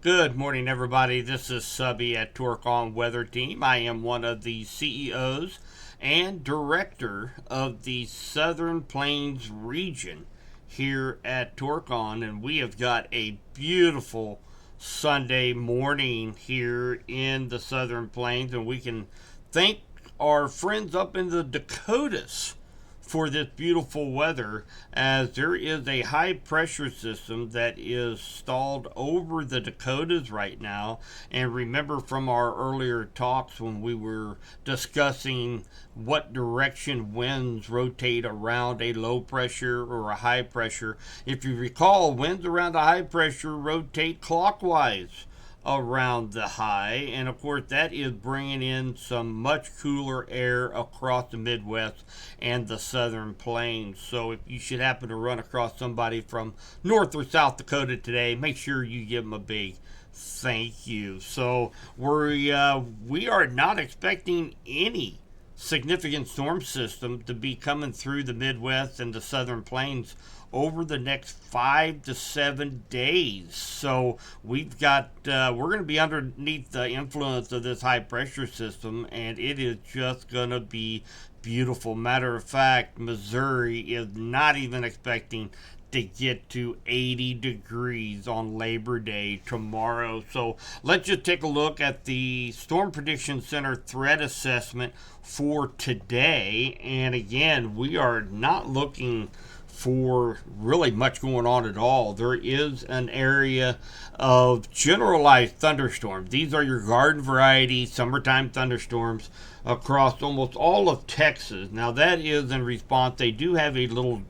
Good morning, everybody. This is Subby at Torcon Weather Team. I am one of the CEOs and director of the Southern Plains region here at Torcon, and we have got a beautiful Sunday morning here in the Southern Plains, and we can thank our friends up in the Dakotas for this beautiful weather, as there is a high pressure system that is stalled over the Dakotas right now. And remember from our earlier talks when we were discussing what direction winds rotate around a low pressure or a high pressure, if you recall, winds around a high pressure rotate clockwise around the high, and of course that is bringing in some much cooler air across the Midwest and the Southern Plains. So if you should happen to run across somebody from North or South Dakota today, make sure you give them a big thank you. So we are not expecting any significant storm system to be coming through the Midwest and the Southern Plains over the next 5 to 7 days. So we're going to be underneath the influence of this high pressure system, and it is just going to be beautiful. Matter of fact, Missouri is not even expecting to get to 80 degrees on Labor Day tomorrow. So let's just take a look at the Storm Prediction Center threat assessment for today. And again, we are not looking for really much going on at all. There is an area of generalized thunderstorms. These are your garden variety summertime thunderstorms across almost all of Texas. Now that is in response. They do have a little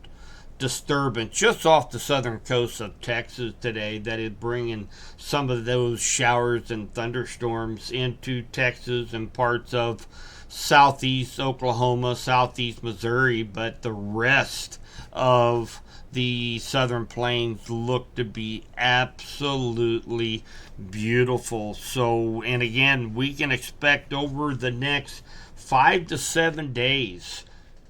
disturbance just off the southern coast of Texas today that is bringing some of those showers and thunderstorms into Texas and parts of southeast Oklahoma, southeast Missouri, but the rest of the Southern Plains look to be absolutely beautiful. So, and again, we can expect over the next 5 to 7 days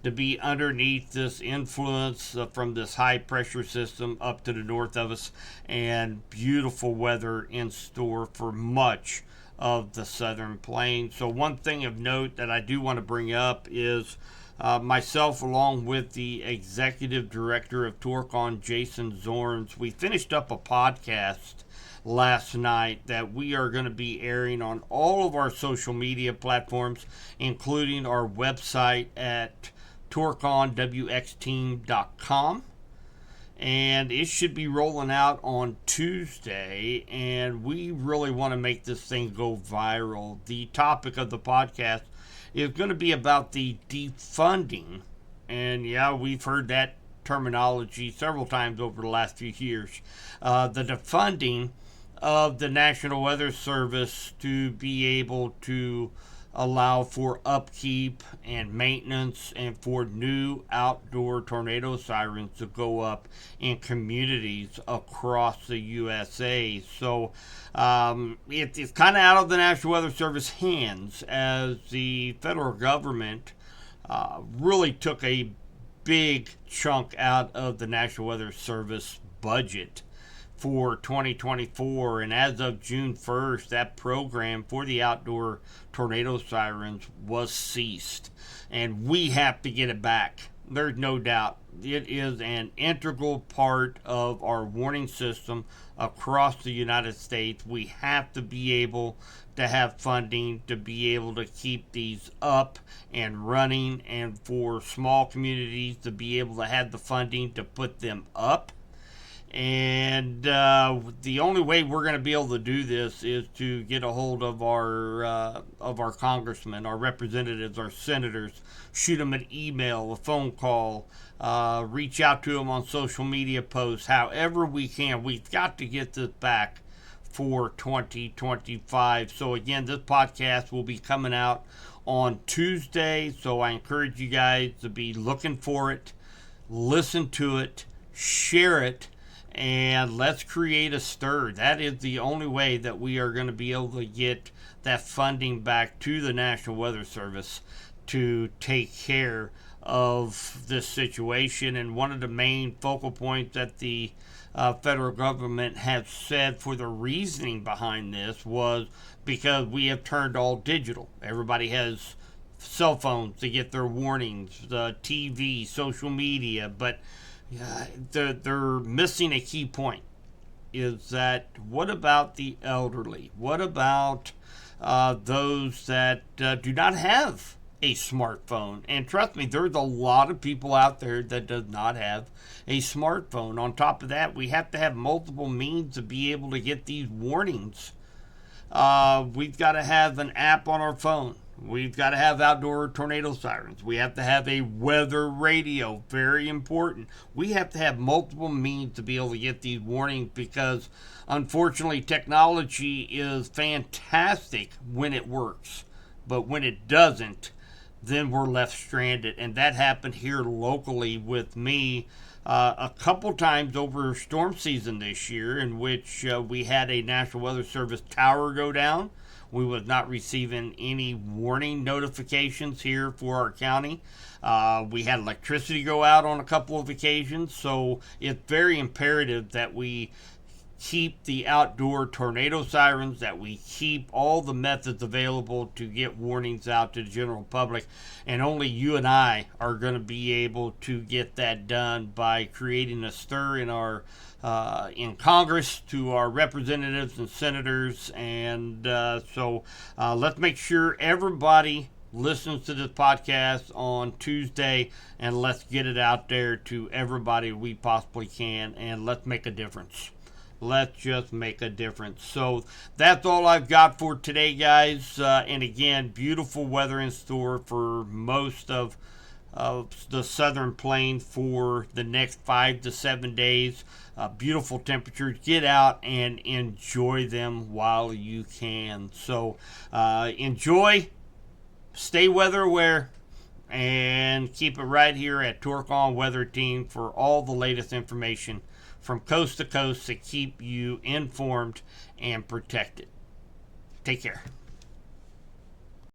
to be underneath this influence from this high pressure system up to the north of us, and beautiful weather in store for much of the Southern Plains. So one thing of note that I do want to bring up is myself, along with the executive director of Torcon, Jason Zorns, we finished up a podcast last night that we are going to be airing on all of our social media platforms, including our website at torconwxteam.com. And it should be rolling out on Tuesday, and we really want to make this thing go viral. The topic of the podcast is going to be about the defunding, and yeah, we've heard that terminology several times over the last few years. The defunding of the National Weather Service to be able to allow for upkeep and maintenance and for new outdoor tornado sirens to go up in communities across the USA. So it's kind of out of the National Weather Service hands, as the federal government really took a big chunk out of the National Weather Service budget for 2024, and as of June 1st, that program for the outdoor tornado sirens was ceased, and we have to get it back. There's no doubt. It is an integral part of our warning system across the United States. We have to be able to have funding to be able to keep these up and running, and for small communities to be able to have the funding to put them up. And the only way we're going to be able to do this is to get a hold of our congressmen, our representatives, our senators, shoot them an email, a phone call, reach out to them on social media posts, however we can. We've got to get this back for 2025. So again, this podcast will be coming out on Tuesday, so I encourage you guys to be looking for it, listen to it, share it, and let's create a stir. That is the only way that we are going to be able to get that funding back to the National Weather Service to take care of this situation. And one of the main focal points that the federal government has said for the reasoning behind this was because we have turned all digital. Everybody has cell phones to get their warnings, TV, social media, but they're missing a key point. Is that what about the elderly? What about those that do not have a smartphone? And trust me, there's a lot of people out there that does not have a smartphone. On top of that, we have to have multiple means to be able to get these warnings. We've got to have an app on our phone. We've got to have outdoor tornado sirens. We have to have a weather radio. Very important. We have to have multiple means to be able to get these warnings because, unfortunately, technology is fantastic when it works. But when it doesn't, then we're left stranded. And that happened here locally with me a couple times over storm season this year, in which we had a National Weather Service tower go down. We was not receiving any warning notifications here for our county. We had electricity go out on a couple of occasions, so it's very imperative that we keep the outdoor tornado sirens, that we keep all the methods available to get warnings out to the general public. And only you and I are going to be able to get that done by creating a stir in our in Congress to our representatives and senators. And so let's make sure everybody listens to this podcast on Tuesday, and let's get it out there to everybody we possibly can, and let's make a difference. Let's just make a difference. So that's all I've got for today, guys. And again, beautiful weather in store for most of the southern plain for the next 5 to 7 days. Beautiful temperatures. Get out and enjoy them while you can. So enjoy, stay weather aware, and keep it right here at Torcon Weather Team for all the latest information from coast to coast to keep you informed and protected. Take care.